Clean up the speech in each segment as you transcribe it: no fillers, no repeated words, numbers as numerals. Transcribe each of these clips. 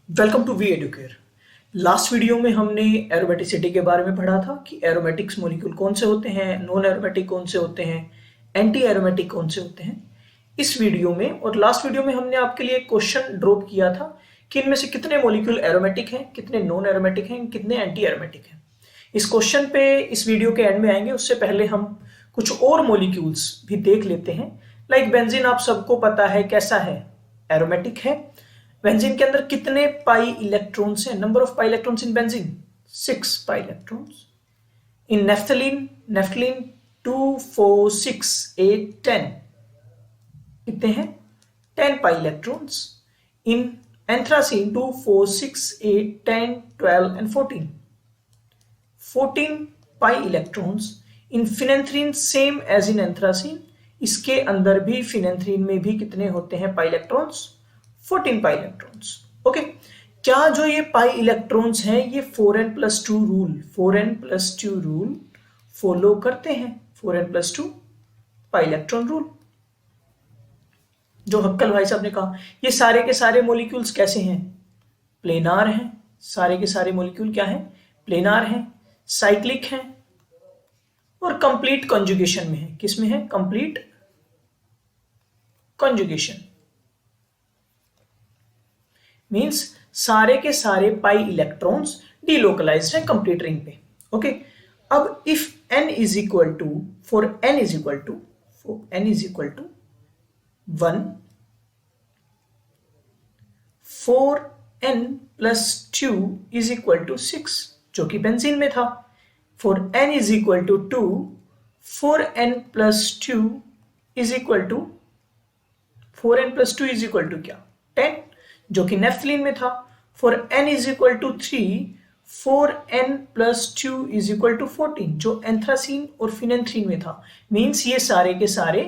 Welcome to V Educare. Last video में हमने aromaticity के बारे में पढ़ा था कि एरोमेटिक्स मॉलिक्यूल कौन से होते हैं, नॉन एरोमेटिक कौन से होते हैं, एंटी एरोमेटिक कौन से होते हैं। इस वीडियो में और लास्ट वीडियो में हमने आपके लिए एक क्वेश्चन ड्रॉप किया था कि इनमें से कितने मॉलिक्यूल एरोमेटिक हैं, कितने नॉन एरोमेटिक हैं, कितने एंटी एरोमेटिक हैं। इस क्वेश्चन पे इस वीडियो के एंड में आएंगे, उससे पहले हम कुछ और मॉलिक्यूल्स भी देख लेते हैं। लाइक बेंजीन आप सबको पता है कैसा है, एरोमेटिक है। बेंजीन के अंदर कितने पाई इलेक्ट्रॉन्स हैं? Number of pi electrons in benzene 6 pi electrons. In naphthalene 2 4 6 8 10 कितने हैं? 10 pi electrons. In anthracene 2 4 6 8 10 12 and 14 pi electrons. In phenanthrene same as in anthracene, इसके अंदर भी फिनेंथ्रीन में भी कितने होते हैं pi electrons? 14 pi electrons. Okay, क्या जो ये पाई इलेक्ट्रॉन्स हैं ये 4n+2 रूल फॉलो करते हैं? 4n+2 पाई इलेक्ट्रॉन रूल जो हक्कल भाई साहब ने कहा। ये सारे के सारे मॉलिक्यूल्स कैसे हैं? प्लेनार हैं। सारे के सारे मॉलिक्यूल क्या हैं? प्लेनार हैं, साइक्लिक हैं और कंप्लीट कॉन्जुगेशन में है। किस में है? कंप्लीट कॉन्जुगेशन मीन्स सारे के सारे पाई इलेक्ट्रॉन्स डीलोकलाइज्ड हैं कंप्लीट रिंग पे। ओके, अब if n is equal to for n is equal to 1 4n+2 is equal to 6 जो कि बेंजीन में था। For n is equal to 2 4n+2 is equal to 4n+2 is equal to क्या? 10 जो कि naphthalene में था। For n is equal to 3 4n+2 is equal to 14 जो एंथ्रासीन और फिनेंथ्रीन में था। मींस ये सारे के सारे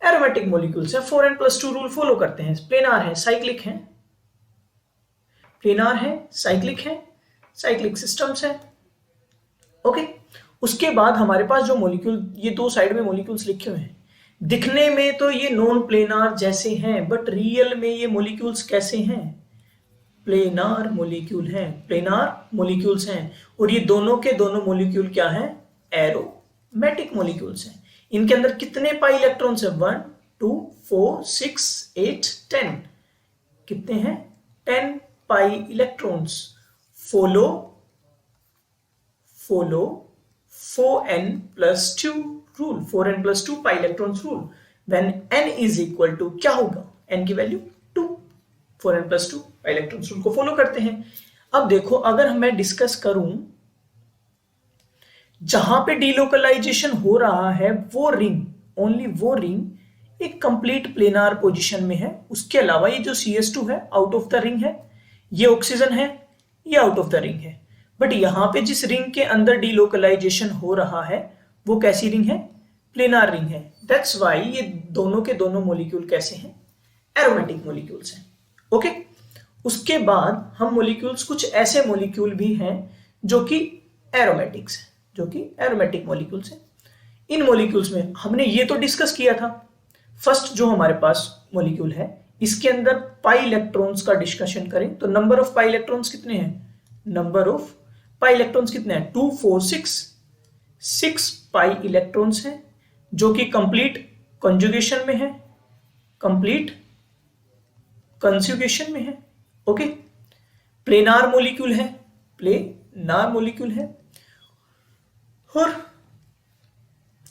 एरोमेटिक मॉलिक्यूल्स हैं, 4n+2 रूल फॉलो करते हैं, प्लेनार हैं, साइक्लिक हैं, प्लेनार हैं, साइक्लिक हैं, साइक्लिक सिस्टम्स हैं। ओके, उसके बाद हमारे पास जो मॉलिक्यूल, ये दो साइड में मॉलिक्यूल्स लिखे हुए हैं, दिखने में तो ये नॉन प्लेनार जैसे हैं, बट रियल में ये मॉलिक्यूल्स कैसे हैं? प्लेनार मॉलिक्यूल हैं, प्लेनार मॉलिक्यूल्स हैं। और ये दोनों के दोनों मॉलिक्यूल क्या हैं? एरोमेटिक मॉलिक्यूल्स हैं। इनके अंदर कितने पाई इलेक्ट्रॉन्स हैं? 1 2 4 6 8 10 कितने हैं? 10 pi electrons. Follow 4n+2 rule, 4n+2 pi electrons rule. When n is equal to क्या होगा? n की value 2, 4n+2 pi electrons rule को फॉलो करते हैं। अब देखो, अगर मैं डिस्कस करूं जहां पे डीलोकलाइजेशन हो रहा है वो रिंग, ओनली वो रिंग एक कंप्लीट प्लेनार पोजीशन में है। उसके अलावा ये जो CS2 है आउट ऑफ द रिंग है, ये ऑक्सीजन है, ये आउट ऑफ द रिंग है। बट यहां पे जिस रिंग के अंदर डीलोकलाइजेशन हो रहा है वो कैसी रिंग है? प्लेनार रिंग है। दैट्स वाई ये दोनों के दोनों मॉलिक्यूल कैसे हैं? एरोमेटिक मॉलिक्यूल्स हैं। ओके, उसके बाद हम मॉलिक्यूल्स, कुछ ऐसे मॉलिक्यूल भी हैं जो कि एरोमेटिक्स हैं, जो कि एरोमेटिक मॉलिक्यूल्स हैं। इन मॉलिक्यूल्स में हमने ये तो डिस्कस किया था। फर्स्ट जो हमारे पास मॉलिक्यूल है, इसके अंदर पाई इलेक्ट्रॉन्स का डिस्कशन करें तो नंबर ऑफ पाई इलेक्ट्रॉन्स कितने हैं? नंबर ऑफ पाई इलेक्ट्रॉन्स कितने हैं? 2 4 6 पाई इलेक्ट्रॉन्स हैं जो कि कंप्लीट कॉन्जुगेशन में है, कंप्लीट कंजुगेशन में है। ओके, प्लेनार मॉलिक्यूल है, प्लेनार मॉलिक्यूल है और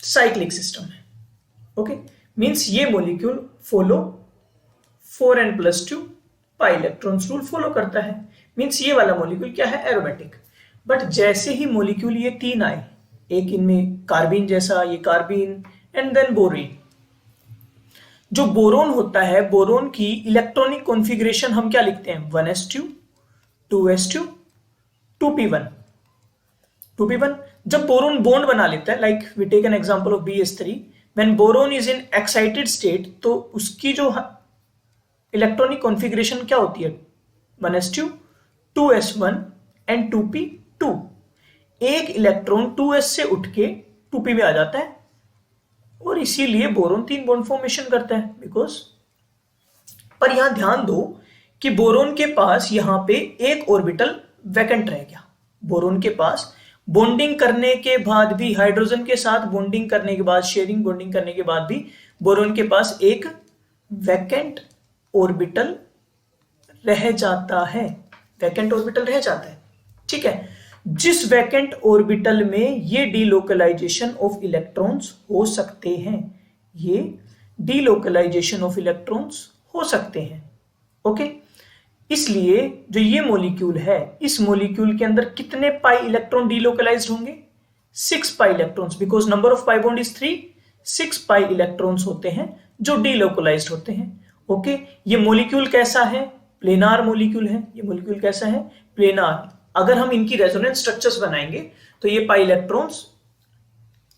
साइक्लिक सिस्टम है। ओके, मींस ये molecule follow 4n+2 pi electrons rule follow करता है। मींस ये वाला मॉलिक्यूल क्या है? एरोमेटिक। बट जैसे ही मॉलिक्यूल ये तीन आए, एक इनमें कार्बिन जैसा, ये कार्बिन एंड देन बोरीन। जो बोरोन होता है, बोरोन की इलेक्ट्रॉनिक कॉन्फ़िगरेशन हम क्या लिखते हैं? 1s2 2s2 2p1 2p1। जब बोरोन बॉन्ड बना लेता है, like we take an example of BS3, when boron is in excited state, तो उसकी जो इलेक्ट्रॉनिक कॉन्फ़िगरेशन क्या होती है? 1s2 2s1 and 2p2। एक इलेक्ट्रॉन 2s से उठ के 2p में आ जाता है और इसीलिए बोरोन 3 बॉन्ड फॉर्मेशन करता है। बिकॉज, पर यहां ध्यान दो कि बोरोन के पास यहां पे एक ऑर्बिटल वैकेंट रह गया। बोरोन के पास बॉन्डिंग करने के बाद भी, हाइड्रोजन के साथ बॉन्डिंग करने के बाद, शेयरिंग बॉन्डिंग करने के बाद भी बोरोन के पास एक वैकेंट ऑर्बिटल रह जाता है। वैकेंट ऑर्बिटल रह जाता है, ठीक है। जिस वैकेंट ऑर्बिटल में ये डीलोकलाइजेशन ऑफ इलेक्ट्रॉन्स हो सकते हैं, ये डीलोकलाइजेशन ऑफ इलेक्ट्रॉन्स हो सकते हैं, ओके। इसलिए जो ये मॉलिक्यूल है, इस मॉलिक्यूल के अंदर कितने पाई इलेक्ट्रॉन डीलोकलाइज्ड होंगे? 6 pi electrons, because number of pi bond is 3। 6 pi electrons होते हैं जो डीलोकलाइज्ड होते हैं, ओके। ये मॉलिक्यूल कैसा है? प्लेनार मॉलिक्यूल है। ये मॉलिक्यूल कैसा है? प्लेनार। अगर हम इनकी रेजोनेंस स्ट्रक्चर्स बनाएंगे तो ये पाई इलेक्ट्रॉन्स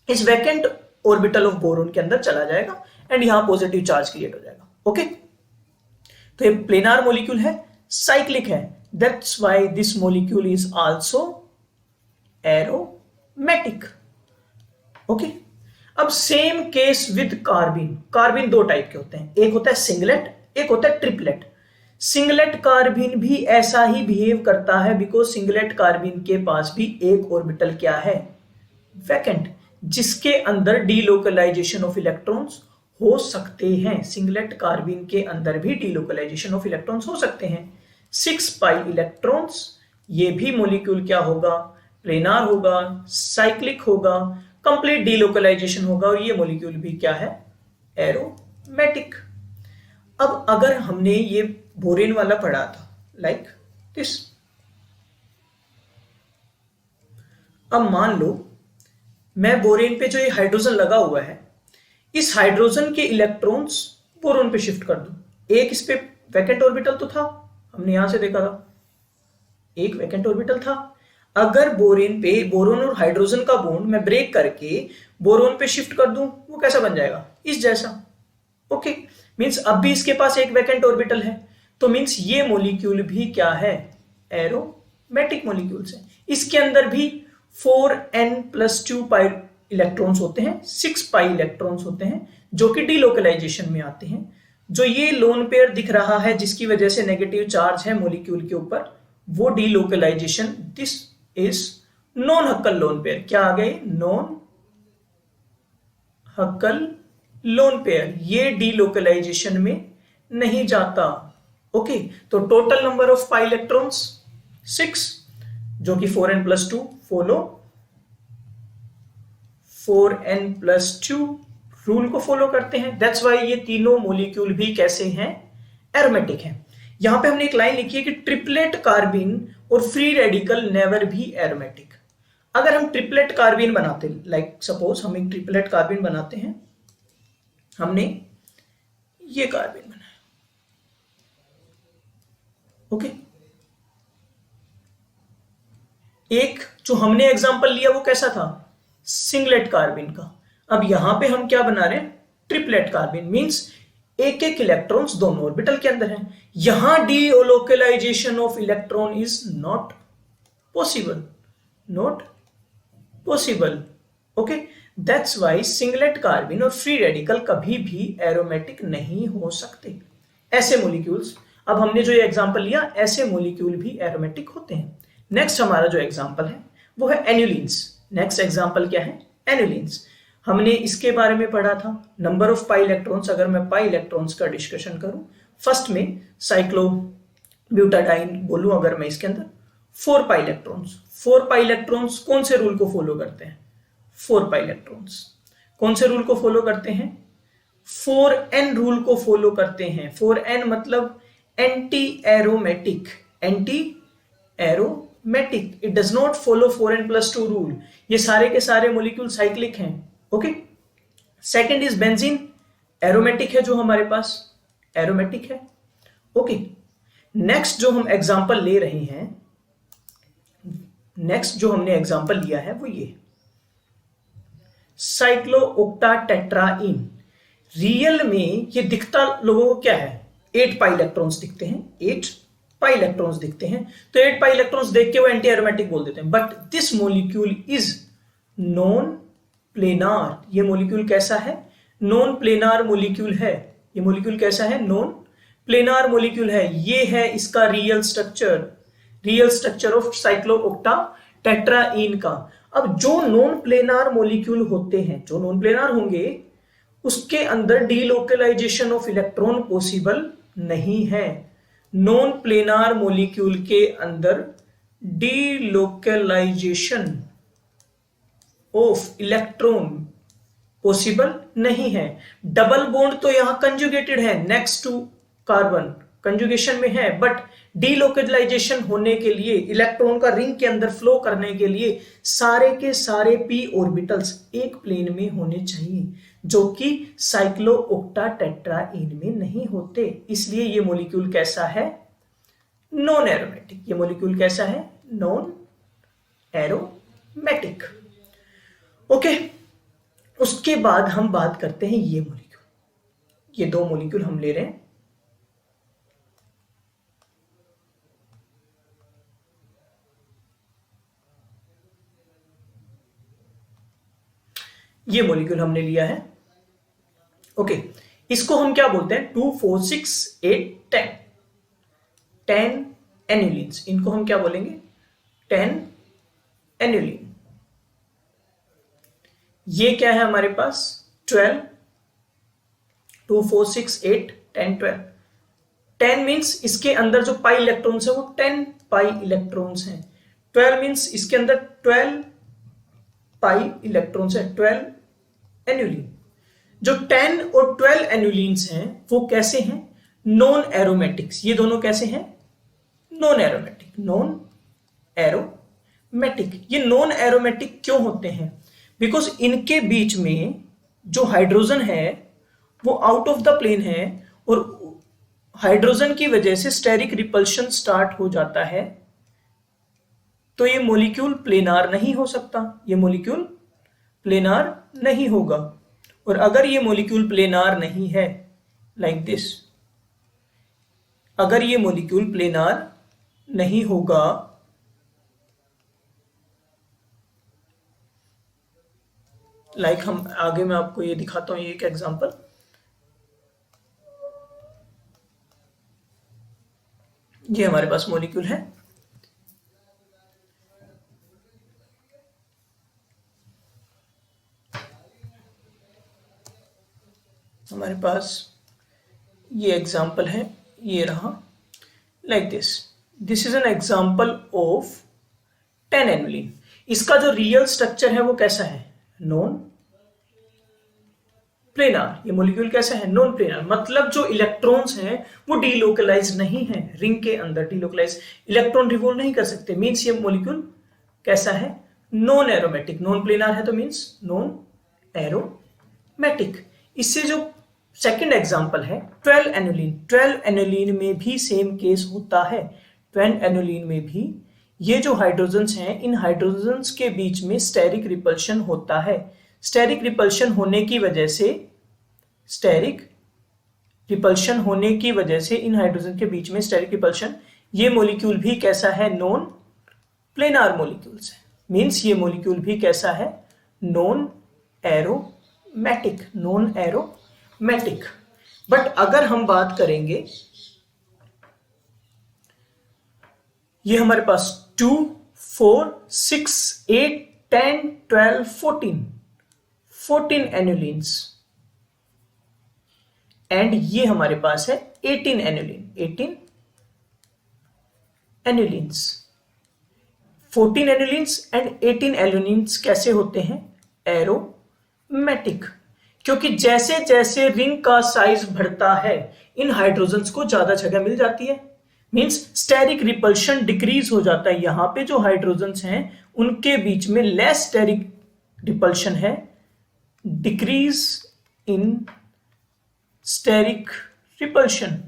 इस वैकेंट ऑर्बिटल ऑफ बोरोन के अंदर चला जाएगा एंड यहां पॉजिटिव चार्ज क्रिएट हो जाएगा, ओके। तो ये प्लेनार मॉलिक्यूल है, साइक्लिक है, that's why this molecule is also aromatic, okay. अब सेम केस विद कार्बिन। कार्बिन दो टाइप के होते हैं, एक होता है सिंगलेट, एक होता है ट्रिपलेट। सिंगलेट कार्बिन भी ऐसा ही बिहेव करता है, बिकॉज सिंगलेट कार्बिन के पास भी एक ऑर्बिटल क्या है? वैकेंट, जिसके अंदर डीलोकलाइजेशन ऑफ इलेक्ट्रॉन्स हो सकते हैं। सिंगलेट कार्बिन के अंदर भी डीलोकलाइजेशन ऑफ इलेक्ट्रॉन्स हो सकते हैं। 6 पाई इलेक्ट्रॉन्स, ये भी मॉलिक्यूल क्या होगा? प्लेनार होगा, साइक्लिक होगा, कंप्लीट डीलोकलाइजेशन होगा, और ये मॉलिक्यूल भी क्या है? एरोमेटिक। अब अगर हमने ये बोरेन वाला पढ़ा था लाइक दिस, अब मान लो मैं बोरेन पे जो ये हाइड्रोजन लगा हुआ है, इस हाइड्रोजन के इलेक्ट्रॉन्स बोरोन पे शिफ्ट कर दूं। एक इस पे वैकेंट ऑर्बिटल तो था, हमने यहां से देखा था, एक वैकेंट ऑर्बिटल था। अगर बोरेन पे बोरोन और हाइड्रोजन का बॉन्ड मैं ब्रेक करके बोरोन पे शिफ्ट कर दूं, वो कैसा बन जाएगा? इस जैसा, ओके। मींस अब भी इसके पास एक वैकेंट ऑर्बिटल है, तो मींस ये मॉलिक्यूल भी क्या है? एरोमेटिक मॉलिक्यूल्स है। इसके अंदर भी 4n+2 पाई इलेक्ट्रॉन्स होते हैं, 6 पाई इलेक्ट्रॉन्स होते हैं जो कि डीलोकलाइजेशन में आते हैं। जो ये लोन पेयर दिख रहा है जिसकी वजह से नेगेटिव चार्ज है मॉलिक्यूल के ऊपर, वो delocalization, this is non Hückel lone pair. क्या आ गए? Non Hückel lone pair. ये डीलोकलाइजेशन में नहीं जाता, ओके। तो total number of pi electrons 6, जो कि 4n+2 फॉलो 4n+2 रूल को फॉलो करते हैं। दैट्स वाई ये तीनों मॉलिक्यूल भी कैसे हैं? एरोमेटिक हैं। यहां पे हमने एक लाइन लिखी है कि ट्रिपलेट कार्बिन और फ्री रेडिकल नेवर भी एरोमेटिक। अगर हम ट्रिपलेट कार्बिन बनाते, लाइक सपोज हम एक ट्रिपलेट कार्बिन बनाते हैं, हमने ये कार्बिन बनाया, ओके। एक जो हमने एग्जांपल लिया वो कैसा था? सिंगलेट कार्बिन का। अब यहां पे हम क्या बना रहे हैं? ट्रिपलेट कार्बिन। मींस एक एक इलेक्ट्रॉन्स दोनों ऑर्बिटल के अंदर हैं। यहां delocalisation of electron is not possible, not possible, okay. That's why singlet carbene और फ्री रेडिकल कभी भी एरोमेटिक नहीं हो सकते। ऐसे मॉलिक्यूल्स, अब हमने जो ये एग्जांपल लिया, ऐसे मॉलिक्यूल भी एरोमेटिक होते हैं। नेक्स्ट हमारा जो एग्जांपल है वो है एन्युलिन्स। नेक्स्ट एग्जांपल क्या है? एन्युलिन्स। हमने इसके बारे में पढ़ा था, नंबर ऑफ पाई इलेक्ट्रॉन्स। अगर मैं पाई इलेक्ट्रॉन्स का डिस्कशन करूं, फर्स्ट में साइक्लोब्यूटाडाइन बोलूं, अगर मैं इसके अंदर 4 पाई इलेक्ट्रॉन्स। 4 पाई इलेक्ट्रॉन्स कौन से रूल को फॉलो करते हैं? 4 पाई इलेक्ट्रॉन्स कौन से रूल को फॉलो करते हैं? 4n रूल को फॉलो करते हैं। 4n मतलब anti aromatic, anti aromatic. It does not follow 4n+2 rule. ये सारे के सारे मॉलिक्यूल साइक्लिक हैं, okay. Second is benzene, aromatic है, जो हमारे पास एरोमेटिक है, ओके। नेक्स्ट जो हम एग्जांपल ले रहे हैं, नेक्स्ट जो हमने एग्जांपल लिया है वो ये साइक्लोओक्टाटेट्राइन। रियल में ये दिखता लोगों को क्या है? 8 पाई इलेक्ट्रॉन्स दिखते हैं, 8 पाई इलेक्ट्रॉन्स दिखते हैं। तो 8 पाई इलेक्ट्रॉन्स देख के वो एंटी एरोमेटिक बोल देते हैं। But this molecule is non planar. ये मॉलिक्यूल कैसा है? नॉन प्लेनार मॉलिक्यूल है। ये मॉलिक्यूल कैसा है? नॉन प्लेनार मॉलिक्यूल है, ये है इसका रियल स्ट्रक्चर ऑफ साइक्लोओक्टा टेट्राईन का। अब जो नॉन प्लेनार मॉलिक्यूल होते हैं, जो नॉन प्लेनार होंगे, उसके अंदर डीलोकलाइजेशन ऑफ इलेक्ट्रॉन पॉसिबल नहीं है। नॉन प्लेनार मॉलिक्यूल के अंदर डीलोकलाइजेशन ऑफ इलेक्ट्रॉन पॉसिबल नहीं है। डबल बॉन्ड तो यहां कंजुगेटेड है, नेक्स्ट टू कार्बन कंजुगेशन में है, बट डीलोकलाइजेशन होने के लिए, इलेक्ट्रॉन का रिंग के अंदर फ्लो करने के लिए सारे के सारे p ऑर्बिटल्स एक प्लेन में होने चाहिए, जो कि साइक्लोओक्टा टेट्राईन में नहीं होते। इसलिए ये मॉलिक्यूल कैसा है? Non aromatic. ये मॉलिक्यूल कैसा है? Non aromatic. ओके, उसके बाद हम बात करते हैं ये मॉलिक्यूल। ये दो मॉलिक्यूल हम ले रहे हैं। ये मॉलिक्यूल हमने लिया है। ओके, इसको हम क्या बोलते हैं? 2 4 6 8 10 एन्युलिन्स। इनको हम क्या बोलेंगे? 10 एन्युलिन। ये क्या है हमारे पास? 12, 2 4 6 8 10 12। 10 मीन्स इसके अंदर जो पाई इलेक्ट्रॉन्स है वो 10 पाई इलेक्ट्रॉन्स हैं। 12 मीन्स इसके अंदर 12 पाई इलेक्ट्रॉन्स है, 12 एन्युलिन। जो 10 और 12 एन्युलिन्स हैं वो कैसे हैं? Non aromatics. ये दोनों कैसे हैं? Non aromatic. Non aromatic. ये नॉन एरोमेटिक क्यों होते हैं? बिकॉज इनके बीच में जो हाइड्रोजन है वो आउट ऑफ द प्लेन है, और हाइड्रोजन की वजह से स्टेरिक रिपल्शन स्टार्ट हो जाता है। तो ये मॉलिक्यूल प्लेनार नहीं हो सकता, ये मॉलिक्यूल प्लेनार नहीं होगा। और अगर ये मॉलिक्यूल प्लेनार नहीं है, लाइक दिस, अगर ये मॉलिक्यूल प्लेनार नहीं होगा, लाइक हम आगे मैं आपको ये दिखाता हूं, ये एक एग्जांपल। ये हमारे पास मॉलिक्यूल है, हमारे पास ये एग्जांपल है, ये रहा, like this. This is an example of 10 annulene. इसका जो रियल स्ट्रक्चर है वो कैसा है? Non planar. ये मॉलिक्यूल कैसा है? Non planar. मतलब जो इलेक्ट्रॉन्स हैं वो डीलोकलाइज नहीं है, रिंग के अंदर डीलोकलाइज इलेक्ट्रॉन रिवॉल्व नहीं कर सकते। मींस ये मॉलिक्यूल कैसा है? Non aromatic. नॉन प्लेनार है तो मींस नॉन एरोमेटिक। इससे जो सेकंड एग्जांपल है 12 एनुलिन। 12 एनुलिन में भी सेम केस होता है। 12 एनुलिन में भी ये जो हाइड्रोजन्स हैं, इन हाइड्रोजन्स के बीच में स्टेरिक रिपल्शन होता है। स्टेरिक रिपल्शन होने की वजह से, स्टेरिक रिपल्शन होने की वजह से इन हाइड्रोजन के बीच में स्टेरिक रिपल्शन, ये मॉलिक्यूल भी कैसा है? नॉन प्लेनार मॉलिक्यूल्स है। मींस ये मॉलिक्यूल भी कैसा है? Non aromatic. Non aromatic. But अगर हम बात करेंगे, ये हमारे पास 2 4 6 8 10 12 14 एनुलिन्स, एंड ये हमारे पास है 18 एनुलिन। 18 एनुलिन्स, 14 एनुलिन्स एंड 18 एनुलिन्स कैसे होते हैं? एरोमेटिक। क्योंकि जैसे जैसे रिंग का साइज बढ़ता है, इन हाइड्रोजन्स को ज्यादा जगह मिल जाती है। मींस स्टेरिक रिपल्शन डिक्रीज हो जाता है। यहां पे जो हाइड्रोजन्स हैं उनके बीच में लेस स्टेरिक रिपल्शन है, डिक्रीज इन स्टेरिक रिपल्शन,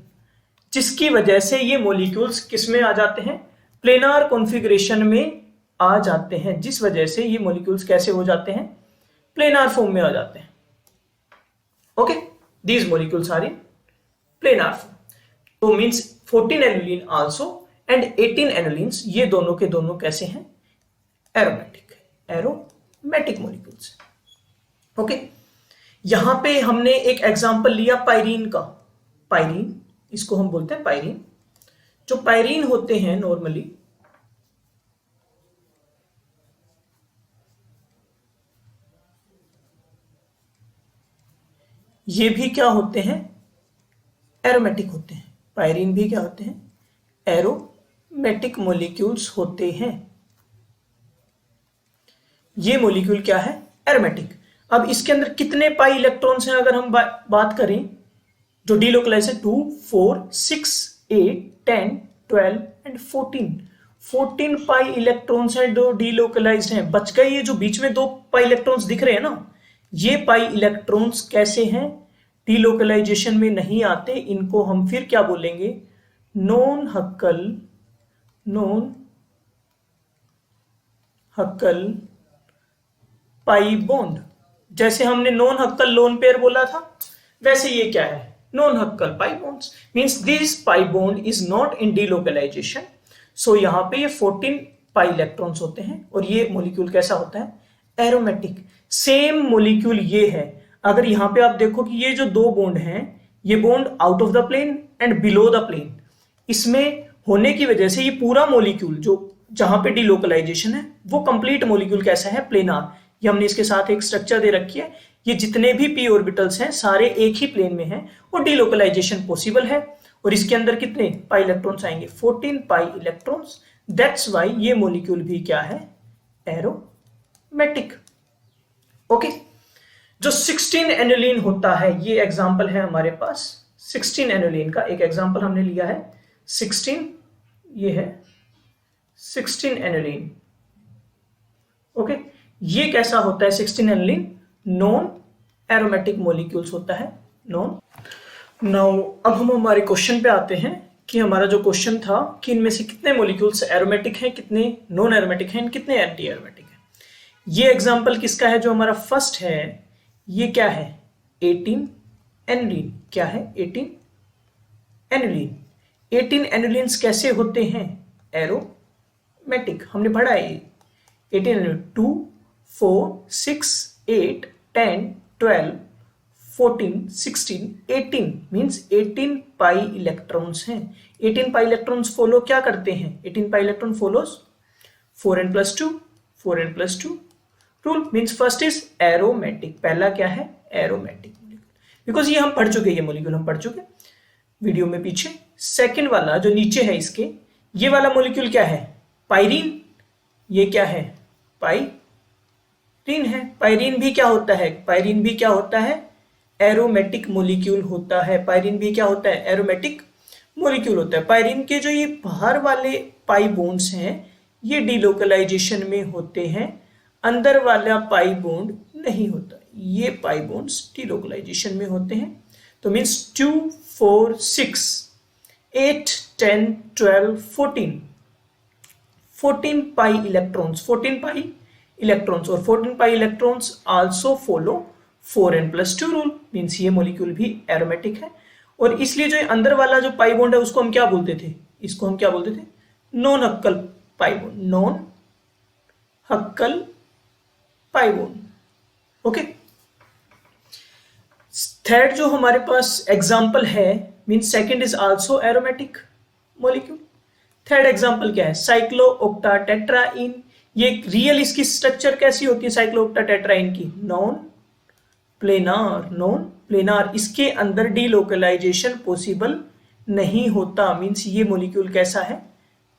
जिसकी वजह से ये मॉलिक्यूल्स किस में आ जाते हैं? प्लेनार कॉन्फ़िगरेशन में आ जाते हैं, जिस वजह से ये मॉलिक्यूल्स कैसे हो जाते हैं? प्लेनार फॉर्म में आ जाते हैं। Okay, these molecules are in planar form. तो means 14 annulene also and 18 annulenes, ये दोनों के दोनों कैसे हैं? एरोमेटिक। Aromatic molecules. ओके, यहां पे हमने एक एग्जांपल लिया पायरीन का। पायरीन इसको हम बोलते हैं पायरीन। जो पायरीन होते हैं नॉर्मली ये भी क्या होते हैं, एरोमेटिक होते हैं। पायरीन भी क्या होते हैं, एरोमेटिक मॉलिक्यूल्स होते हैं। ये मॉलिक्यूल क्या है, एरोमेटिक। अब इसके अंदर कितने पाई इलेक्ट्रॉन्स हैं अगर हम बात करें, जो डीलोकलाइज है 2, 4, 6, 8, 10, 12 एंड 14 पाई इलेक्ट्रॉन्स हैं जो डीलोकलाइज्ड हैं। बच गए ये जो बीच में 2 पाई इलेक्ट्रॉन्स दिख रहे हैं ना, ये पाई इलेक्ट्रॉन्स कैसे हैं, डीलोकलाइजेशन में नहीं आते। इनको हम फिर क्या बोलेंगे, नॉन हक्कल पाई बॉन्ड। जैसे हमने नॉन हक्कल लोन पेयर बोला था, वैसे ये क्या है, non Huckel pi bonds. Means this pi bond is not in delocalisation. So यहां पे ये 14 पाई इलेक्ट्रॉन्स होते हैं और ये मॉलिक्यूल कैसा होता है, एरोमेटिक। सेम मॉलिक्यूल ये है। अगर यहां पे आप देखो कि ये जो 2 बॉन्ड हैं, ये bond out of the plane and below the plane, इसमें होने की वजह से ये पूरा मॉलिक्यूल जो जहां पे डीलोकलाइजेशन है वो कंप्लीट मॉलिक्यूल कैसा है, प्लेनार। ये हमने इसके साथ एक स्ट्रक्चर दे रखी है। ये जितने भी पी ऑर्बिटल्स हैं सारे एक ही प्लेन में हैं और डीलोकलाइजेशन पॉसिबल है। और इसके अंदर कितने पाई इलेक्ट्रॉन्स आएंगे, 14 पाई इलेक्ट्रॉन्स। दैट्स वाई ये मॉलिक्यूल भी क्या है, एरोमेटिक। ओके, जो 16 एनुलिन होता है, ये एग्जांपल है हमारे पास 16 एनुलिन का। एक एग्जांपल हमने लिया है 16, ये है 16 एनुलिन। ओके, ये कैसा होता है 16 एनुलिन, नॉन एरोमेटिक मॉलिक्यूल्स होता है, नॉन। नाउ अब हम हमारे क्वेश्चन पे आते हैं कि हमारा जो क्वेश्चन था कि इनमें से कितने मॉलिक्यूल्स एरोमेटिक हैं, कितने नॉन एरोमेटिक हैं, कितने एंटी एरोमेटिक हैं। ये एग्जांपल किसका है, जो हमारा फर्स्ट है, ये क्या है, 18 एनुलिन। क्या है, 18 एनुलिन। 18 एनुलिन्स कैसे होते हैं, एरोमेटिक। हमने पढ़ा है 18 एनुलिन, 2, 4, 6, 8, 10, 12, 14, 16, 18 मीन्स 18 पाई इलेक्ट्रॉन्स हैं। 18 पाई इलेक्ट्रॉन्स फॉलो क्या करते हैं, 18 pi electron follows 4n+2 4n+2 rule. Means first is aromatic. पहला क्या है, एरोमेटिक मॉलिक्यूल। बिकॉज ये हम पढ़ चुके, ये मॉलिक्यूल हम पढ़ चुके वीडियो में पीछे। सेकेंड वाला जो नीचे है इसके, ये वाला मॉलिक्यूल क्या है, पायरीन। ये क्या है, पायरीन है। पायरीन भी क्या होता है, पायरीन भी क्या होता है, एरोमेटिक मॉलिक्यूल होता है। पायरीन भी क्या होता है, एरोमेटिक मॉलिक्यूल होता है। पायरीन के जो ये बाहर वाले पाई बॉन्ड्स हैं ये डीलोकलाइजेशन में होते हैं, अंदर वाला पाई बॉन्ड नहीं होता। ये पाई बॉन्ड्स डीलोकलाइजेशन में होते हैं। तो means 2, 4, 6, 8, 10, 12, 14 pi electrons, 14 pi electrons. और 14 pi electrons also follow 4n+2 rule. Means ये मॉलिक्यूल भी एरोमेटिक है। और इसलिए जो अंदर वाला जो पाई बॉन्ड है उसको हम क्या बोलते थे, इसको हम क्या बोलते थे, non Huckel pi bond, non Huckel pi bond. Okay, third जो हमारे पास एग्जांपल है, means second is also aromatic molecule. Third example क्या है, साइक्लोओक्टाटेट्राइन। ये रियल इसकी स्ट्रक्चर कैसी होती है साइक्लोओक्टाटेट्राइन की, नॉन प्लेनार। नॉन प्लेनार, इसके अंदर डीलोकलाइजेशन पॉसिबल नहीं होता। मींस ये मॉलिक्यूल कैसा है,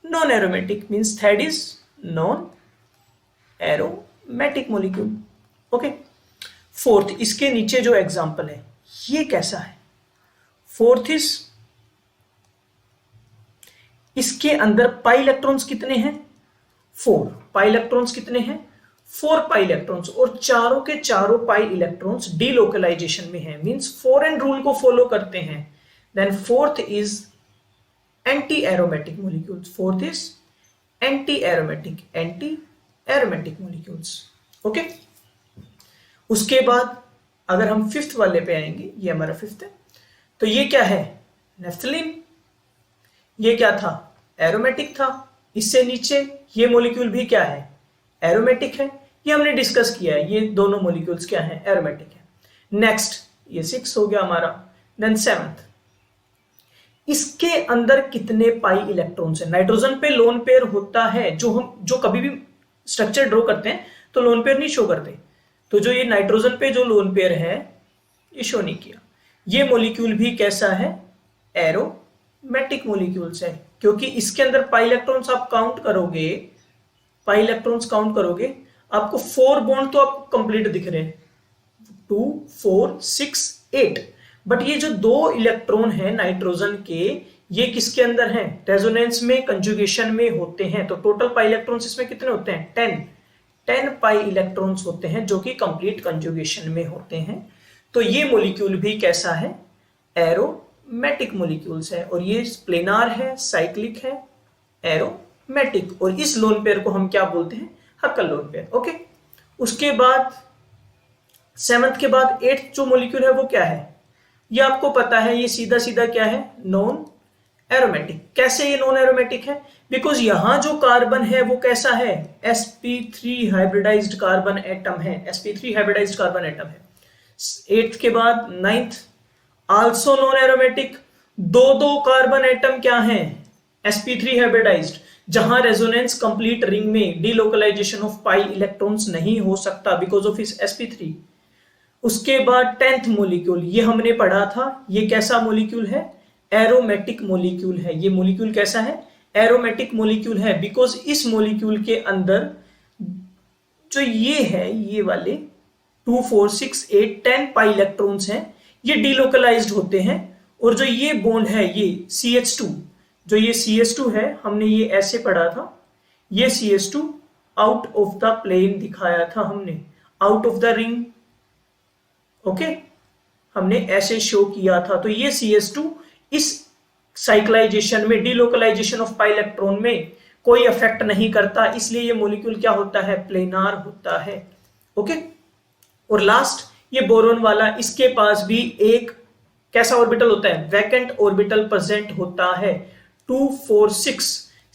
non aromatic. Means third is non aromatic molecule. Okay, fourth, इसके नीचे जो एग्जांपल है ये कैसा है, फोर्थ इज, इसके अंदर पाई इलेक्ट्रॉन्स कितने हैं, 4 पाई इलेक्ट्रॉन्स कितने हैं, 4 पाई इलेक्ट्रॉन्स। और चारों के चारों पाई इलेक्ट्रॉन्स डीलोकलाइजेशन में है, मींस 4n रूल को फॉलो करते हैं। Then fourth is anti aromatic molecules. Fourth is anti aromatic molecules. Okay, उसके बाद अगर हम फिफ्थ वाले पे आएंगे, ये हमारा फिफ्थ है, तो ये क्या है, नेफ्थलीन। ये क्या था, एरोमेटिक था। इससे नीचे ये मॉलिक्यूल भी क्या है, एरोमेटिक है। ये हमने डिस्कस किया है, ये दोनों मॉलिक्यूल्स क्या हैं, एरोमेटिक है। नेक्स्ट, ये 6 हो गया हमारा। देन 7th, इसके अंदर कितने पाई इलेक्ट्रॉन्स है। नाइट्रोजन पे लोन पेयर होता है, जो कभी भी स्ट्रक्चर ड्रॉ करते हैं तो लोन पेयर नहीं शो करते, तो जो ये नाइट्रोजन पे जो लोन पेयर है ये शो नहीं किया। ये मॉलिक्यूल भी कैसा है, एरोमेटिक मॉलिक्यूल्स है, क्योंकि इसके अंदर पाई इलेक्ट्रॉन्स आप काउंट करोगे, पाई इलेक्ट्रॉन्स काउंट करोगे, आपको 4 बॉन्ड तो आपको कंप्लीट दिख रहे हैं, 2 4 6 8, बट ये जो 2 इलेक्ट्रॉन है नाइट्रोजन के, ये किसके अंदर हैं, रेजोनेंस में, कंजुगेशन में होते हैं। तो टोटल पाई इलेक्ट्रॉन्स इसमें कितने होते हैं, 10 पाई इलेक्ट्रॉन्स होते हैं जो कि कंप्लीट कंजुगेशन में होते हैं। तो ये मॉलिक्यूल भी कैसा है, एरोमेटिक मॉलिक्यूल्स है, और ये प्लेनार है, साइक्लिक है, एरोमेटिक, और इस लोन पेयर को हम क्या बोलते हैं, हक्कल लोन पेयर। ओके, उसके बाद 7th के बाद 8th जो मॉलिक्यूल है वो क्या है, ये आपको पता है, ये सीधा सीधा क्या है, नॉन एरोमेटिक। कैसे ये नॉन एरोमेटिक है, बिकॉज यहां जो कार्बन है वो कैसा है, sp3 हाइब्रिडाइज्ड कार्बन एटम है, sp3 हाइब्रिडाइज्ड कार्बन एटम है। 8th के बाद 9th आल्सो नॉन एरोमेटिक, दो कार्बन एटम क्या है, sp3 हाइब्रिडाइज्ड, जहां रेजोनेंस कंप्लीट रिंग में डीलोकलाइजेशन ऑफ पाई इलेक्ट्रॉन्स नहीं हो सकता बिकॉज ऑफ इस sp3। उसके बाद 10th मॉलिक्यूल, ये हमने पढ़ा था, ये कैसा मॉलिक्यूल है, एरोमेटिक मॉलिक्यूल है। ये मॉलिक्यूल कैसा है, एरोमेटिक मॉलिक्यूल है, बिकॉज इस मॉलिक्यूल के अंदर जो ये है, ये वाले 2 4 6 8 10 पाई इलेक्ट्रॉन्स हैं, ये डीलोकलाइज्ड होते हैं, और जो ये बॉन्ड है, ये CH2, जो ये CH2 है, हमने ये ऐसे पढ़ा था, ये CH2 out of the plane दिखाया था हमने, out of the ring. Okay, हमने ऐसे शो किया था। तो ये CH2 इस साइक्लाइजेशन में, डीलोकलाइजेशन ऑफ पाई इलेक्ट्रॉन में कोई इफेक्ट नहीं करता, इसलिए ये मॉलिक्यूल क्या होता है, प्लेनार होता है। ओके, और लास्ट ये बोरोन वाला, इसके पास भी एक कैसा ऑर्बिटल होता है, वैकेंट ऑर्बिटल प्रेजेंट होता है। 2 4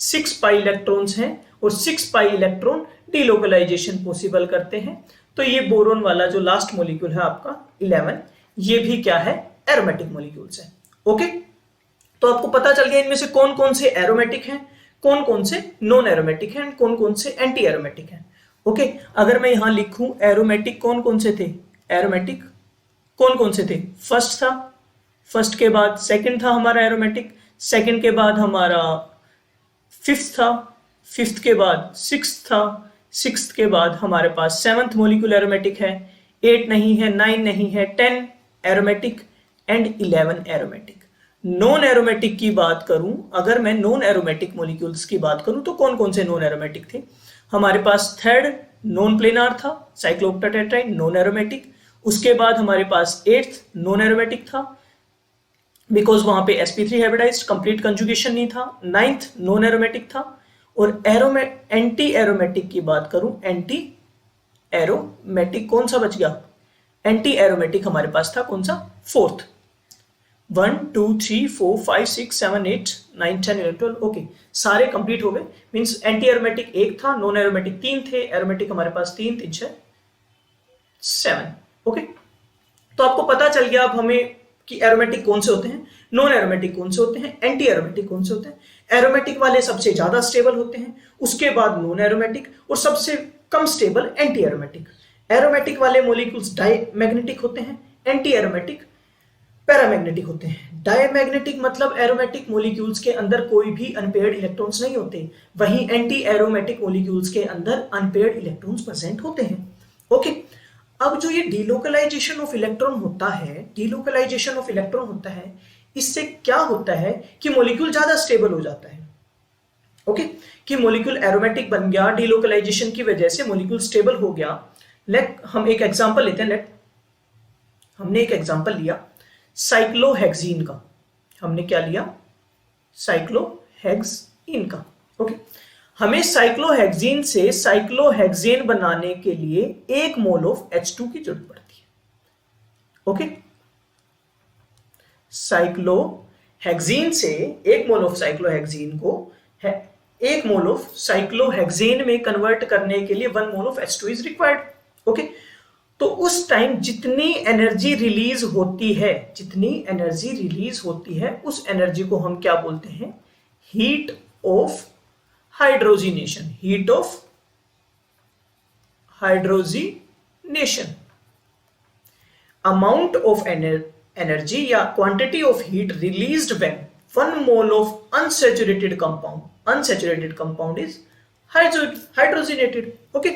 6 पाई इलेक्ट्रॉन्स हैं, और 6 पाई इलेक्ट्रॉन डीलोकलाइजेशन पॉसिबल करते हैं। तो ये बोरोन वाला जो लास्ट मॉलिक्यूल है आपका 11, ये भी क्या है, एरोमेटिक मॉलिक्यूल्स है। ओके, तो आपको पता चल गया इनमें से कौन कौन से एरोमेटिक हैं, कौन कौन से नॉन एरोमेटिक हैं, कौन कौन से एंटी एरोमेटिक हैं। ओके, अगर मैं यहां लिखूं एरोमेटिक कौन कौन से थे, एरोमेटिक कौन कौन से थे, फर्स्ट था, फर्स्ट के बाद सेकंड था हमारा एरोमेटिक, सेकंड के बाद हमारा फिफ्थ था, फिफ्थ के बाद सिक्स्थ था, सिक्स्थ के बाद हमारे पास 7th मॉलिक्यूल एरोमेटिक है, 8 नहीं है, 9 नहीं है, 10 aromatic and 11 aromatic. Non aromatic की बात करूं, अगर मैं नॉन एरोमेटिक मॉलिक्यूल्स की बात करूं तो कौन कौन से नॉन एरोमेटिक थे, हमारे पास 3rd नॉन प्लेनार था, साइक्लोऑक्टेट्राइड, नॉन एरोमेटिक। उसके बाद हमारे पास 8th नॉन एरोमेटिक था, बिकॉज वहां पे sp3 हाइब्रिडाइज्ड, कंप्लीट कंजुगेशन नहीं था। 9th नॉन एरोमेटिक था, और एंटी एरोमेटिक की बात करूं, एंटी एरोमेटिक कौन सा बच गया, एंटी एरोमेटिक हमारे पास था कौन सा, 4th। 1 2 3 4 5 6 7 8 9 10 11 12, ओके, सारे कंप्लीट हो गए। मींस एंटी एरोमेटिक 1 था, नॉन एरोमेटिक 3 थे, एरोमेटिक हमारे पास 3 3 6 7। ओके, तो आपको पता चल गया अब हमें कि एरोमेटिक कौन से होते हैं, नॉन एरोमेटिक कौन से होते हैं, एंटी एरोमेटिक कौन से होते हैं। एरोमेटिक वाले सबसे ज्यादा स्टेबल होते हैं, उसके बाद नॉन एरोमेटिक, और सबसे कम स्टेबल एंटी एरोमेटिक। एरोमेटिक वाले मॉलिक्यूल्स डायमैग्नेटिक होते हैं, एंटी एरोमेटिक पैरामैग्नेटिक होते हैं। डायमैग्नेटिक मतलब एरोमेटिक मॉलिक्यूल्स के अंदर कोई भी अनपेयर्ड इलेक्ट्रॉन्स नहीं होते, वहीं एंटी एरोमेटिक मॉलिक्यूल्स के अंदर अनपेयर्ड इलेक्ट्रॉन्स प्रेजेंट होते हैं। ओके, अब जो ये डीलोकलाइजेशन ऑफ इलेक्ट्रॉन होता है, डीलोकलाइजेशन ऑफ इलेक्ट्रॉन होता है, इससे क्या होता है कि मॉलिक्यूल ज्यादा स्टेबल हो जाता है। ओके, कि मॉलिक्यूल एरोमेटिक बन गया, डीलोकलाइजेशन की वजह से मॉलिक्यूल स्टेबल हो गया। हम एक एग्जांपल लेते हैं, हमने एक एग्जांपल लिया साइक्लोहेक्सीन का, हमने क्या लिया, साइक्लोहेक्सीन का। ओके, हमें साइक्लोहेक्सीन से साइक्लोहेक्सेन बनाने के लिए 1 मोल ऑफ H2 की जरूरत पड़ती है। ओके, साइक्लोहेक्सीन से 1 मोल ऑफ साइक्लोहेक्सीन को 1 मोल ऑफ साइक्लोहेक्सेन में कन्वर्ट करने के लिए 1 mole of H2 is required. Okay, तो उस टाइम जितनी एनर्जी रिलीज होती है, जितनी एनर्जी रिलीज होती है, उस एनर्जी को हम क्या बोलते हैं? Heat of hydrogenation, heat of hydrogenation. Amount of energy या quantity of heat released when 1 mole of unsaturated compound is hydrogenated. Okay,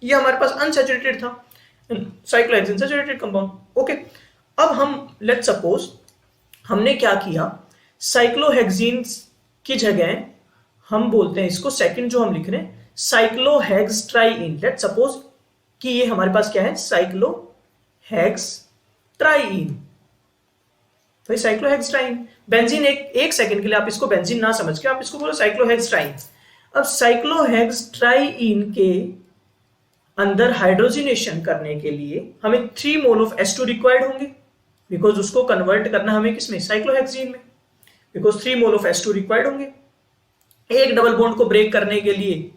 ये हमारे पास अनसैचुरेटेड था, साइक्लोहेक्सेन सैचुरेटेड कंपाउंड। ओके, अब हम लेट्स सपोज हमने क्या किया, साइक्लोहेक्सीन की जगह हम बोलते हैं इसको, सेकंड जो हम लिख रहे हैं साइक्लोहेक्सट्राईन। लेट्स सपोज कि ये हमारे पास क्या है? साइक्लोहेक्सट्राईन। तो साइक्लोहेक्सट्राईन, बेंजीन, एक सेकंड के लिए आप इसको बेंजीन ना समझ के आप इसको बोलो साइक्लोहेक्सट्राईन। अब साइक्लोहेक्सट्राईन के अंदर हाइड्रोजिनेशन करने के लिए हमें 3 मोल ऑफ H2 रिक्वायर्ड होंगे, बिकॉज उसको कन्वर्ट करना हमें किसमें? साइक्लोहेक्सीन में, because 3 mole of H2 required होंगे। एक डबल बॉन्ड को ब्रेक करने के लिए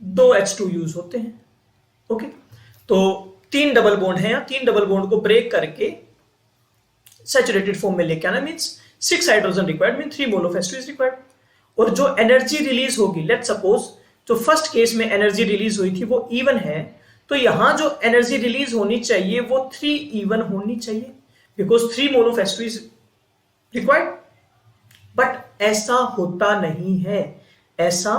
2 H2 यूज होते हैं। ओके, तो 3 डबल बॉन्ड है, 3 डबल बॉन्ड को ब्रेक करके सैचुरेटेड फॉर्म में लेके आना means 6 hydrogen required, mean 3 mole of H2 is required. और जो एनर्जी रिलीज होगी, लेट्स सपोज जो फर्स्ट केस में एनर्जी रिलीज हुई थी वो इवन है, तो यहां जो एनर्जी रिलीज होनी चाहिए वो 3 इवन होनी चाहिए, because 3 mole of H2 is required. But ऐसा होता नहीं है, ऐसा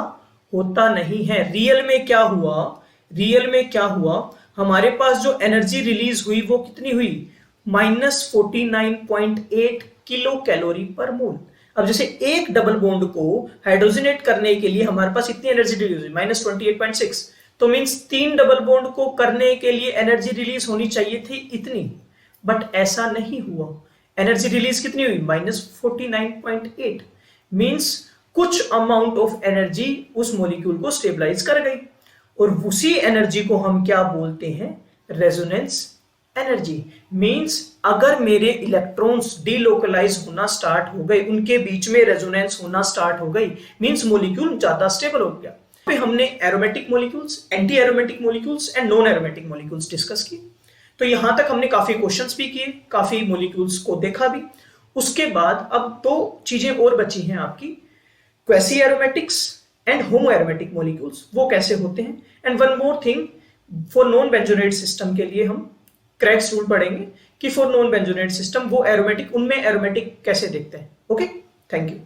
होता नहीं है। रियल में क्या हुआ? रियल में क्या हुआ? हमारे पास जो एनर्जी रिलीज हुई वो कितनी हुई? -49.8 किलो कैलोरी पर मोल। अब जैसे एक डबल बॉन्ड को हाइड्रोजनेट करने के लिए हमारे पास इतनी एनर्जी रिलीज हुई -28.6, तो मींस 3 डबल बॉन्ड को करने के लिए एनर्जी रिलीज होनी चाहिए थी इतनी, बट ऐसा नहीं हुआ। एनर्जी रिलीज कितनी हुई? -49.8, मींस कुछ अमाउंट ऑफ एनर्जी उस मॉलिक्यूल को स्टेबलाइज कर गई, और उसी एनर्जी को हम क्या बोलते हैं? Resonance energy. मींस अगर मेरे इलेक्ट्रॉन्स डीलोकलाइज होना स्टार्ट हो गए, उनके बीच में रेजोनेंस होना स्टार्ट हो गई, मींस मॉलिक्यूल ज्यादा स्टेबल हो गया। पे हमने aromatic molecules, anti aromatic molecules and non aromatic molecules discuss की। तो यहां तक हमने काफी क्वेश्चंस भी किए, काफी मॉलिक्यूल्स को देखा भी। उसके बाद अब 2 चीजें और बची हैं आपकी, quasi aromatics and homo aromatic molecules, वो कैसे होते हैं। And one more thing, for non benzenoid system के लिए हम क्रेग्स रूल पढ़ेंगे कि फॉर नॉन बेंजोनेट सिस्टम वो एरोमेटिक, उनमें एरोमेटिक कैसे देखते हैं। Okay, thank you.